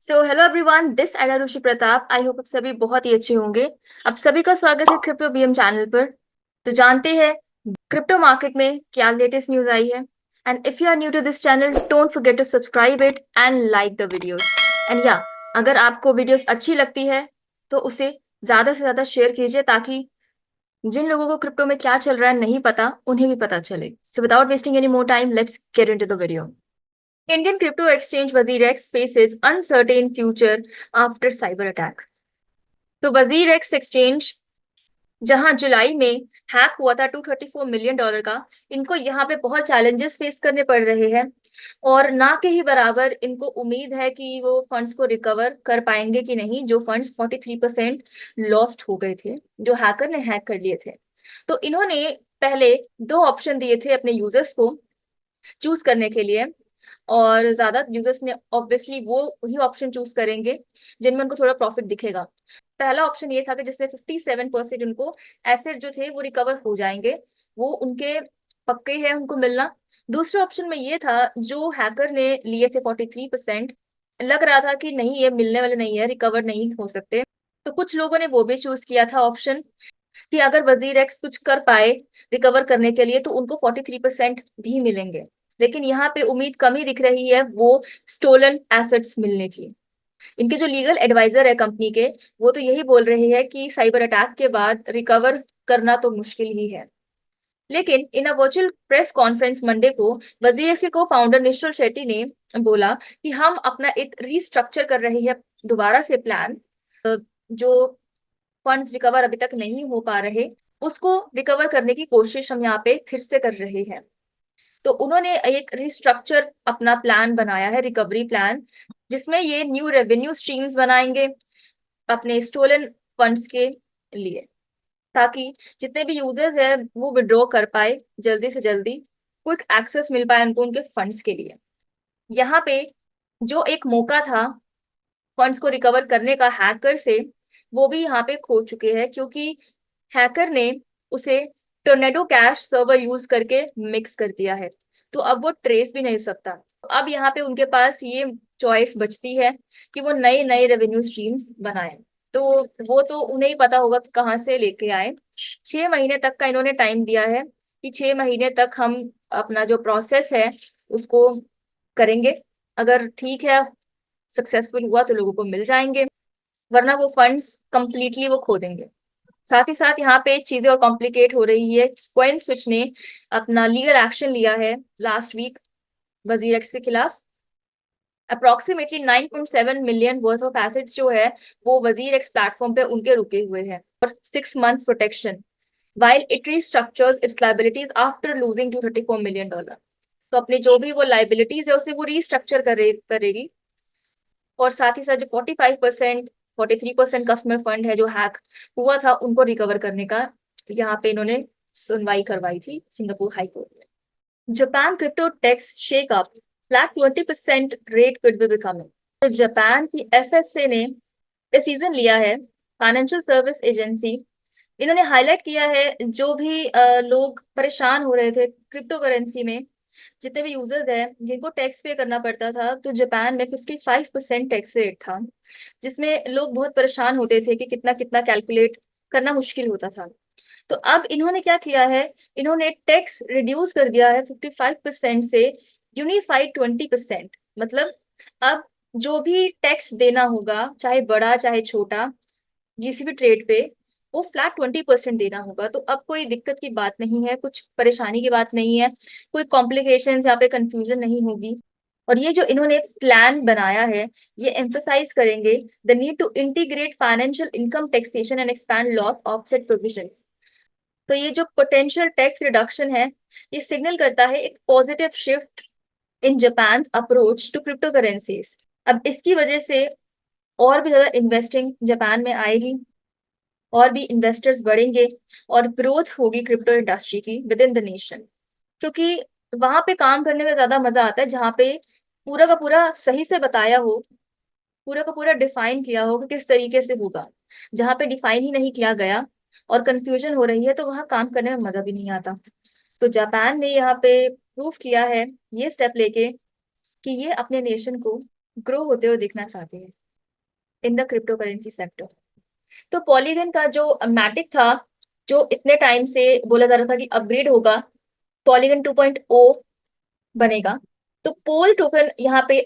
So hello everyone, this एडा ऋषि Pratap. I hope आप सभी बहुत ही अच्छे होंगे। आप सभी का स्वागत है क्रिप्टो बीएम चैनल पर। तो जानते हैं क्रिप्टो मार्केट में क्या लेटेस्ट न्यूज आई है। And if you are new to this channel, don't forget to subscribe it and like the videos. And yeah, अगर आपको वीडियोस अच्छी लगती है तो उसे ज्यादा से ज्यादा शेयर कीजिए, ताकि जिन लोगों को क्रिप्टो में क्या चल रहा है नहीं पता, उन्हें भी पता चले। So without wasting any more time, let's get into the video. Indian crypto exchange WazirX faces uncertain future after cyber attack। तो WazirX एक्सचेंज, जहां जुलाई में हैक हुआ था $234 मिलियन का, इनको यहाँ पे बहुत चैलेंजेस फेस करने पड़ रहे हैं। और ना के ही बराबर इनको उम्मीद है कि वो फंड्स को रिकवर कर पाएंगे कि नहीं, जो फंड्स 43% लॉस्ट हो गए थे, जो हैकर ने हैक कर लिए थे। तो इन्होंने पहले दो ऑप्शन दिए थे अपने यूजर्स को चूज करने के लिए। और ज्यादा यूजर्स ने ऑब्वियसली वो ही ऑप्शन चूज करेंगे जिनमें उनको थोड़ा प्रॉफिट दिखेगा। पहला ऑप्शन ये था कि जिसमें 57% उनको एसेट जो थे वो रिकवर हो जाएंगे, वो उनके पक्के हैं उनको मिलना। दूसरे ऑप्शन में ये था, जो हैकर ने लिए थे 43%, लग रहा था कि नहीं, ये मिलने वाले नहीं है, रिकवर नहीं हो सकते। तो कुछ लोगों ने वो भी चूज किया था ऑप्शन कि अगर वजीर एक्स कुछ कर पाए रिकवर करने के लिए तो उनको 43% भी मिलेंगे। लेकिन यहाँ पे उम्मीद कम ही दिख रही है वो स्टोलन एसेट्स मिलने की। इनके जो लीगल एडवाइजर है कंपनी के, वो तो यही बोल रहे हैं कि साइबर अटैक के बाद रिकवर करना तो मुश्किल ही है। लेकिन in a virtual press conference Monday को वजीर एक्स के को फाउंडर निश्चल शेट्टी ने बोला कि हम अपना एक रीस्ट्रक्चर कर रहे हैं दोबारा से प्लान। जो फंड्स रिकवर अभी तक नहीं हो पा रहे, उसको रिकवर करने की कोशिश हम यहाँ पे फिर से कर रहे हैं। तो उन्होंने एक रिस्ट्रक्चर अपना प्लान बनाया है, रिकवरी प्लान, जिसमें ये न्यू रेवेन्यू स्ट्रीम्स बनाएंगे अपने स्टोलन फंड्स के लिए, ताकि जितने भी यूजर्स है वो विड्रॉ कर पाए जल्दी से जल्दी, क्विक एक्सेस मिल पाए उनको उनके फंड्स के लिए। यहाँ पे जो एक मौका था फंड्स को रिकवर करने का हैकर से, वो भी यहाँ पे खो चुके हैं, क्योंकि हैकर ने उसे टोर्नेडो कैश सर्वर यूज करके मिक्स कर दिया है। तो अब वो ट्रेस भी नहीं हो सकता। अब यहाँ पे उनके पास ये चॉइस बचती है कि वो नए नए रेवेन्यू स्ट्रीम्स बनाए। तो वो तो उन्हें ही पता होगा कि कहाँ से लेके आए। 6 महीने तक का इन्होंने टाइम दिया है कि 6 महीने तक हम अपना जो प्रोसेस है उसको करेंगे। अगर ठीक है, सक्सेसफुल हुआ तो लोगों को मिल जाएंगे, वरना वो फंड्स कंप्लीटली वो खो देंगे। साथ ही साथ यहाँ पे चीजें और कॉम्प्लिकेट हो रही है। कॉइन स्विच ने अपना लीगल एक्शन लिया है लास्ट वीक वजीर एक्स के खिलाफ। Approximately 9.7 million worth of assets जो है वो वजीर एक्स प्लेटफॉर्म पे उनके रुके हुए हैं, और 6 months protection, while it restructures its liabilities after losing $234 million। तो अपने जो भी वो लाइबिलिटीज है उसे वो रीस्ट्रक्चर करेगी। और साथ ही साथ जो 45%, 43% कस्टमर फंड है जो हैक हुआ था, उनको रिकवर करने का यहाँ पे इन्होंने सुनवाई करवाई थी सिंगापुर हाई कोर्ट में। Japan crypto tax shake up, flat 20% rate could be becoming. तो जापान की एफएसए ने डिसीजन लिया है, फाइनेंशियल सर्विस एजेंसी, इन्होंने हाईलाइट किया है जो भी लोग परेशान हो रहे थे क्रिप्टो करेंसी में, जितने भी यूजर्स हैं जिनको टैक्स पे करना पड़ता था। तो जापान में 55% टैक्स रेट था, जिसमें लोग बहुत परेशान होते थे कि कितना कितना कैलकुलेट करना मुश्किल होता था। तो अब इन्होंने क्या किया है, इन्होंने टैक्स रिड्यूस कर दिया है 55% से यूनिफाइड 20%। मतलब अब जो भी टैक्स देना होगा, चाहे बड़ा चाहे छोटा, किसी भी ट्रेड पे, वो फ्लैट 20% देना होगा। तो अब कोई दिक्कत की बात नहीं है, कुछ परेशानी की बात नहीं है, कोई कॉम्प्लिकेशंस यहाँ पे कंफ्यूजन नहीं होगी। और ये जो इन्होंने प्लान बनाया है, ये एम्फसाइज करेंगे the need to integrate financial income taxation and expand loss offset provisions. तो ये जो पोटेंशियल टैक्स रिडक्शन है, ये सिग्नल करता है एक positive shift in Japan approach to crypto currencies. अब इसकी वजह से और भी ज्यादा इन्वेस्टिंग जापान में आएगी, और भी इन्वेस्टर्स बढ़ेंगे, और ग्रोथ होगी क्रिप्टो इंडस्ट्री की विद इन द नेशन। क्योंकि वहां पे काम करने में ज्यादा मजा आता है जहाँ पे पूरा का पूरा सही से बताया हो, पूरा का पूरा डिफाइन किया हो कि किस तरीके से होगा। जहाँ पे डिफाइन ही नहीं किया गया और कंफ्यूजन हो रही है, तो वहाँ काम करने में मजा भी नहीं आता। तो जापान ने यहाँ पे प्रूव किया है ये स्टेप लेके कि ये अपने नेशन को ग्रो होते हुए देखना चाहते हैं in the crypto currency sector. तो पॉलीगन का जो मैटिक था, जो इतने टाइम से बोला जा रहा था कि अपग्रेड होगा, पॉलीगन 2.0 बनेगा, तो पोल टोकन यहाँ पे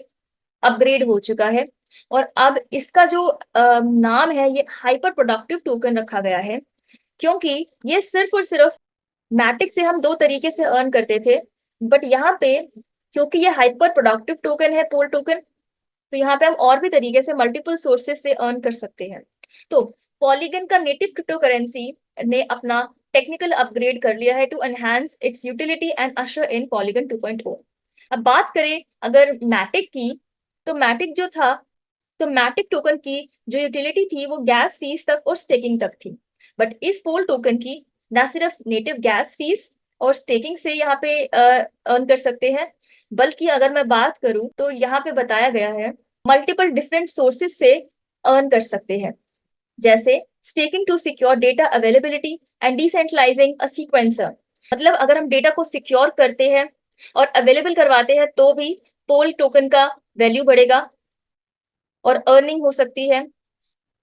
अपग्रेड हो चुका है। और अब इसका जो नाम है, ये हाइपर प्रोडक्टिव टोकन रखा गया है, क्योंकि ये सिर्फ और सिर्फ मैटिक से हम दो तरीके से अर्न करते थे, बट यहाँ पे क्योंकि ये हाइपर प्रोडक्टिव टोकन है, पोल टोकन, तो यहाँ पे हम और भी तरीके से मल्टीपल सोर्सेस से अर्न कर सकते हैं। तो पॉलीगन का नेटिव क्रिप्टो करेंसी ने अपना टेक्निकल अपग्रेड कर लिया है to enhance its utility and usher in Polygon 2.0। अब बात करें अगर मैटिक की, तो मैटिक जो था, तो मैटिक टोकन की जो यूटिलिटी थी वो गैस फीस तक और स्टेकिंग तक थी। बट इस पोल टोकन की ना सिर्फ नेटिव गैस फीस और स्टेकिंग से यहाँ पे अर्न कर सकते हैं, बल्कि अगर मैं बात करूं तो यहाँ पे बताया गया है मल्टीपल डिफरेंट सोर्सेस से अर्न कर सकते हैं, जैसे staking to secure data availability and decentralising a sequencer. मतलब अगर हम डेटा को सिक्योर करते हैं और अवेलेबल करवाते हैं तो भी पोल टोकन का वैल्यू बढ़ेगा और अर्निंग हो सकती है।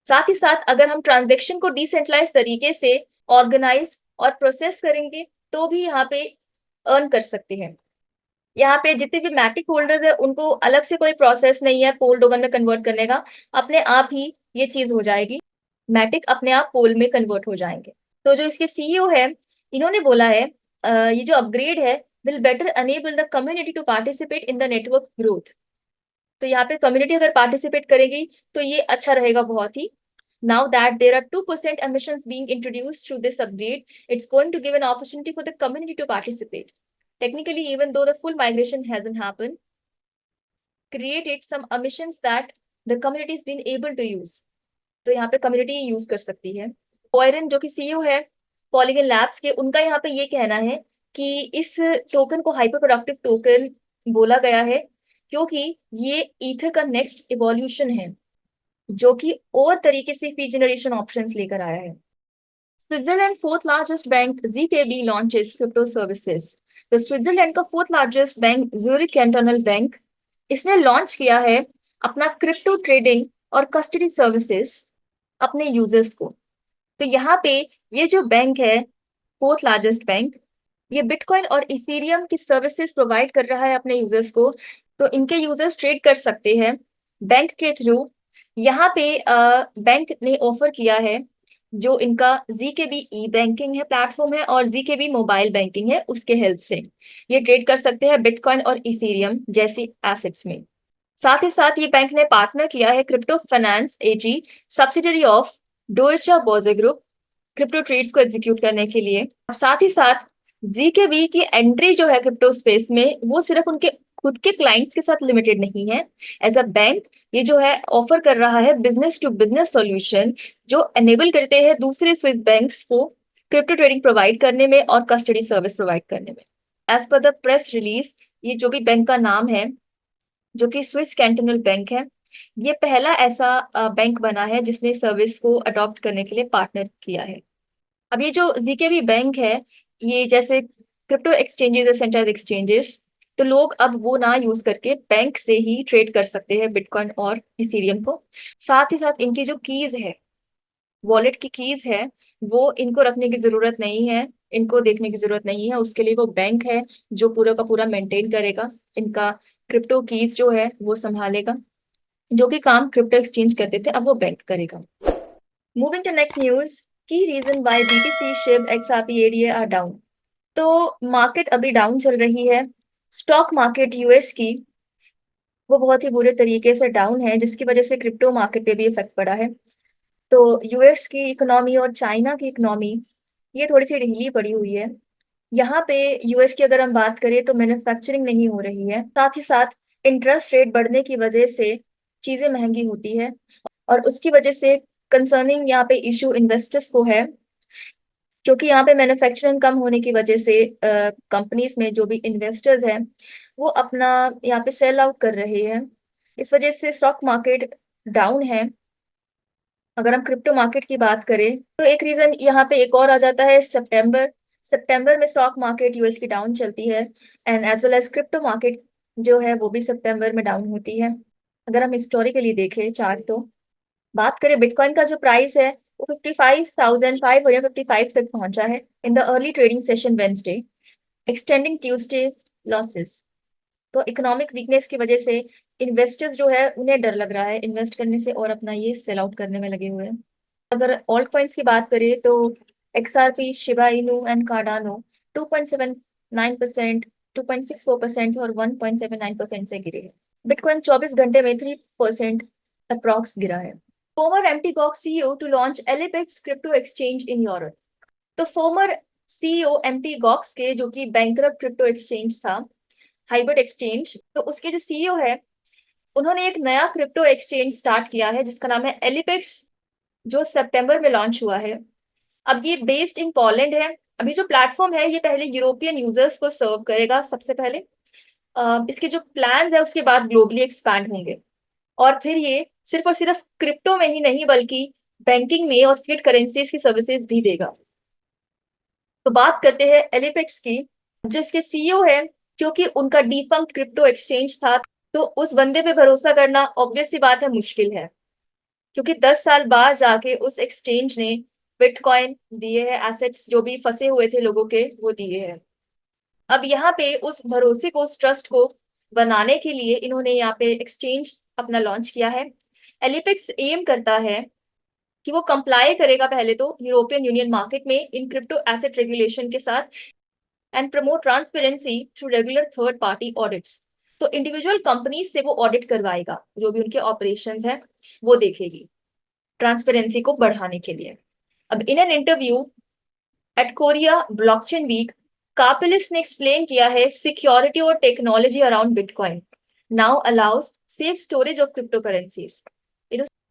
साथ ही साथ अगर हम ट्रांजेक्शन को डिसेंट्रलाइज तरीके से ऑर्गेनाइज और प्रोसेस करेंगे तो भी यहाँ पे अर्न कर सकते हैं। यहाँ पे जितने भी मैटिक होल्डर्स है उनको अलग से कोई प्रोसेस नहीं है पोल टोकन में कन्वर्ट करने का, अपने आप ही ये चीज हो जाएगी, मैटिक अपने आप पोल में कन्वर्ट हो जाएंगे। तो जो इसके सीईओ है, इन्होंने बोला है ये जो अपग्रेड है will better enable the community to participate in the network growth. तो यहाँ पे कम्युनिटी अगर पार्टिसिपेट करेगी तो ये अच्छा रहेगा बहुत ही। Now that there are 2% emissions being introduced through this upgrade, it's going to give an opportunity for the community to participate. Technically, even though the full migration hasn't happened, created some emissions that the community has been able to use. तो यहाँ पे community use कर सकती है। ओयरन जो कि CEO है polygon labs के, उनका यहाँ पे ये कहना है कि इस टोकन को हाइपर प्रोडक्टिव टोकन बोला गया है क्योंकि ये ईथर का नेक्स्ट इवोल्यूशन है, जो कि और तरीके से फी जनरेशन ऑप्शंस लेकर आया है। Switzerland fourth largest bank ZKB launches crypto services. तो स्विट्जरलैंड का fourth largest bank Zurich cantonal bank, इसने लॉन्च किया है अपना क्रिप्टो ट्रेडिंग और कस्टडी सर्विसेज अपने यूजर्स को। तो यहाँ पे ये जो बैंक है, फोर्थ लार्जेस्ट बैंक, ये बिटकॉइन और इथेरियम की सर्विसेज प्रोवाइड कर रहा है अपने यूजर्स को। तो इनके यूजर्स ट्रेड कर सकते हैं बैंक के थ्रू। यहाँ पे बैंक ने ऑफर किया है जो इनका ZKB ई बैंकिंग है प्लेटफॉर्म है और ZKB मोबाइल बैंकिंग है, उसके हेल्प से ये ट्रेड कर सकते हैं बिटकॉइन और इथेरियम जैसी एसेट्स में। साथ ही साथ ये बैंक ने पार्टनर किया है crypto finance AG, subsidiary of Deutsche Börse group, crypto trades को एग्जीक्यूट करने के लिए। साथ ही साथ ZKB की एंट्री जो है क्रिप्टो स्पेस में, वो सिर्फ उनके खुद के क्लाइंट्स के साथ लिमिटेड नहीं है। एज अ बैंक ये जो है ऑफर कर रहा है बिजनेस टू बिजनेस सॉल्यूशन, जो एनेबल करते हैं दूसरे स्विस बैंक्स को क्रिप्टो ट्रेडिंग प्रोवाइड करने में और कस्टडी सर्विस प्रोवाइड करने में। As per the press release, ये जो भी बैंक का नाम है, जो कि स्विस कैंटोनल बैंक है, ये पहला ऐसा बैंक बना है जिसने सर्विस को अडॉप्ट करने के लिए पार्टनर किया है। अब ये जो ZKB बैंक है, ये जैसे क्रिप्टो एक्सचेंजेस, सेंट्रलाइज्ड एक्सचेंजेस, तो लोग अब वो ना यूज करके बैंक से ही ट्रेड कर सकते हैं बिटकॉइन और इथेरियम को। साथ ही साथ इनकी जो कीज है, वॉलेट की कीज है, वो इनको रखने की जरूरत नहीं है, इनको देखने की जरूरत नहीं है, उसके लिए वो बैंक है जो पूरा का पूरा मेंटेन करेगा इनका क्रिप्टो कीज जो है वो संभालेगा। जो कि काम क्रिप्टो एक्सचेंज करते थे अब वो बैंक करेगा। Moving to next news, key reason why BTC SHIB XRP ADA are down. तो मार्केट अभी डाउन चल रही है। स्टॉक मार्केट यूएस की वो बहुत ही बुरे तरीके से डाउन है, जिसकी वजह से क्रिप्टो मार्केट पे भी इफेक्ट पड़ा है। तो यूएस की इकोनॉमी और चाइना की इकोनॉमी ये थोड़ी सी ढीली पड़ी हुई है। यहाँ पे यूएस की अगर हम बात करें तो मैन्युफैक्चरिंग नहीं हो रही है, साथ ही साथ इंटरेस्ट रेट बढ़ने की वजह से चीजें महंगी होती है, और उसकी वजह से कंसर्निंग यहाँ पे इशू इन्वेस्टर्स को है, क्योंकि यहाँ पे मैन्युफैक्चरिंग कम होने की वजह से कंपनीज में जो भी इन्वेस्टर्स हैं वो अपना यहाँ पे सेल आउट कर रहे हैं। इस वजह से स्टॉक मार्केट डाउन है। अगर हम क्रिप्टो मार्केट की बात करें तो एक रीजन यहाँ पे एक और आ जाता है, सितंबर। सितंबर में स्टॉक मार्केट यूएस की डाउन चलती है, and as well as crypto market जो है वो भी सितंबर में डाउन होती है। अगर हम हिस्टोरिकली देखें चार्ट तो बात करें बिटकॉइन का जो प्राइस है वो 55,555 तक पहुंचा है in the early trading session Wednesday, extending Tuesday losses. तो इकोनॉमिक वीकनेस की वजह से इन्वेस्टर्स जो है उन्हें डर लग रहा है इन्वेस्ट करने से और अपना ये सेल आउट करने में लगे हुए हैं। अगर ऑल्ट कॉइन्स की बात करें तो XRP, Shiba Inu and Cardano 2.79%, 2.64% और 1.79% से गिरे हैं। बिटकॉइन 24 घंटे में 3% अप्रॉक्स गिरा है। Former empty Gox CEO to launch Ellipx crypto exchange in Europe. तो फॉर्मर सीईओ एम्प्टी गॉक्स के जो कि बैंकरप्ट क्रिप्टो एक्सचेंज था, हाइब्रिड एक्सचेंज, तो उसके जो सीईओ है उन्होंने एक नया क्रिप्टो एक्सचेंज स्टार्ट किया है जिसका नाम है एलिपेक्स, जो सितंबर में लॉन्च हुआ है। अब ये बेस्ड इन पोलैंड है। अभी जो प्लेटफॉर्म है ये पहले यूरोपियन यूजर्स को सर्व करेगा सबसे पहले। इसके जो प्लान्स है उसके बाद ग्लोबली एक्सपैंड होंगे और फिर ये सिर्फ और सिर्फ क्रिप्टो में ही नहीं बल्कि बैंकिंग में और फिएट करेंसीज की सर्विसेज भी देगा। तो बात करते हैं एलिपेक्स की, जिसके सीईओ है, क्योंकि उनका डिफंक्ट क्रिप्टो एक्सचेंज था तो उस बंदे पे भरोसा करना ऑब्वियस सी बात है मुश्किल है, क्योंकि 10 साल बाद जाके उस एक्सचेंज ने बिटकॉइन दिए हैं, एसेट्स जो भी फंसे हुए थे लोगों के वो दिए हैं। अब यहाँ पे उस भरोसे को, उस ट्रस्ट को बनाने के लिए इन्होंने यहाँ पे एक्सचेंज अपना लॉन्च किया है। एलिपेक्स एम करता है कि वो कंप्लाई करेगा पहले तो यूरोपियन यूनियन मार्केट में इन क्रिप्टो एसेट रेगुलेशन के साथ and promote transparency through regular third party audits. तो इंडिविजुअल कंपनीज से वो ऑडिट करवाएगा, जो भी उनके ऑपरेशंस हैं वो देखेगी ट्रांसपेरेंसी को बढ़ाने के लिए। अब in an interview at Korea blockchain week, Karpeles ने एक्सप्लेन किया है सिक्योरिटी और technology around bitcoin now allows safe storage of crypto currencies.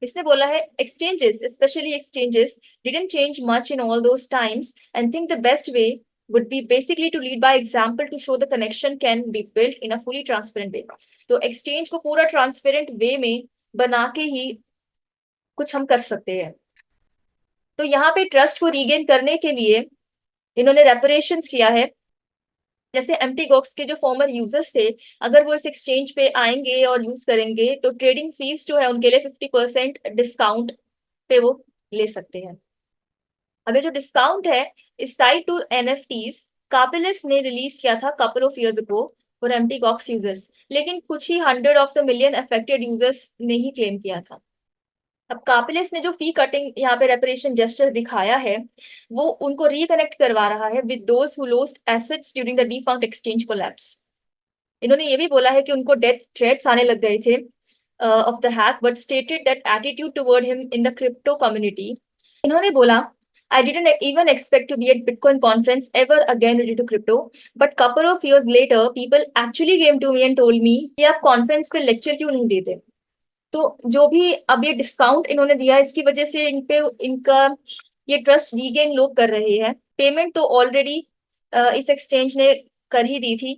इसने बोला है exchanges, especially exchanges, didn't change much in all those times and think the best way would be basically to lead by example to show the connection can be built in a fully transparent way। तो exchange को पूरा transparent way में बना के ही कुछ हम कर सकते हैं। तो यहाँ पे ट्रस्ट को रीगेन करने के लिए इन्होंने रेपरेशंस किया है। जैसे एम्प्टी गॉक्स के जो फॉर्मर यूजर्स थे, अगर वो इस एक्सचेंज पे आएंगे और यूज करेंगे तो ट्रेडिंग फीस जो है उनके लिए 50% डिस्काउंट पे वो ले सकते हैं। अब ये जो डिस्काउंट है इस टाइड टू एनएफटीज, कापिलिस ने रिलीज किया था couple of years ago for empty Gox users, लेकिन कुछ ही 100 of the million affected users ने ही क्लेम किया था। अब कापिलिस ने जो फी कटिंग यहाँ पे रेपरेशन जेस्चर दिखाया है वो उनको रिकनेक्ट करवा रहा है with those who lost assets during the defunct exchange collapse. इन्होंने ये भी बोला है कि उनको डेथ थ्रेट्स आने लग गए थे of the hack, but stated that attitude toward him in the crypto community. इन्होंने बोला, I didn't even expect to be at Bitcoin conference ever again related to crypto, but couple of years later, people actually came to me and told me कि आप conference पे lecture क्यों नहीं देते। तो जो भी अब ये डिस्काउंट इन्होंने दिया इसकी वजह से इन पे इनका ये ट्रस्ट रीगेन लोग कर रहे हैं। पेमेंट तो ऑलरेडी इस एक्सचेंज ने कर ही दी थी।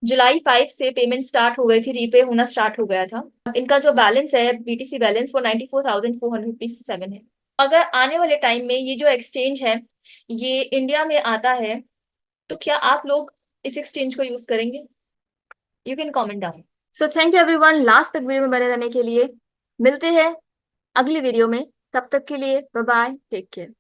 जुलाई 5 से पेमेंट स्टार्ट हो गई थी, रीपे होना स्टार्ट हो गया था। इनका जो बैलेंस है बीटीसी बैलेंस वो 94,457 है। अगर आने वाले टाइम में ये जो एक्सचेंज है ये इंडिया में आता है तो क्या आप लोग इस एक्सचेंज को यूज करेंगे? You can comment down. So thank you everyone last तक वीडियो में बने रहने के लिए। मिलते हैं अगली वीडियो में, तब तक के लिए बाय बाय, टेक केयर।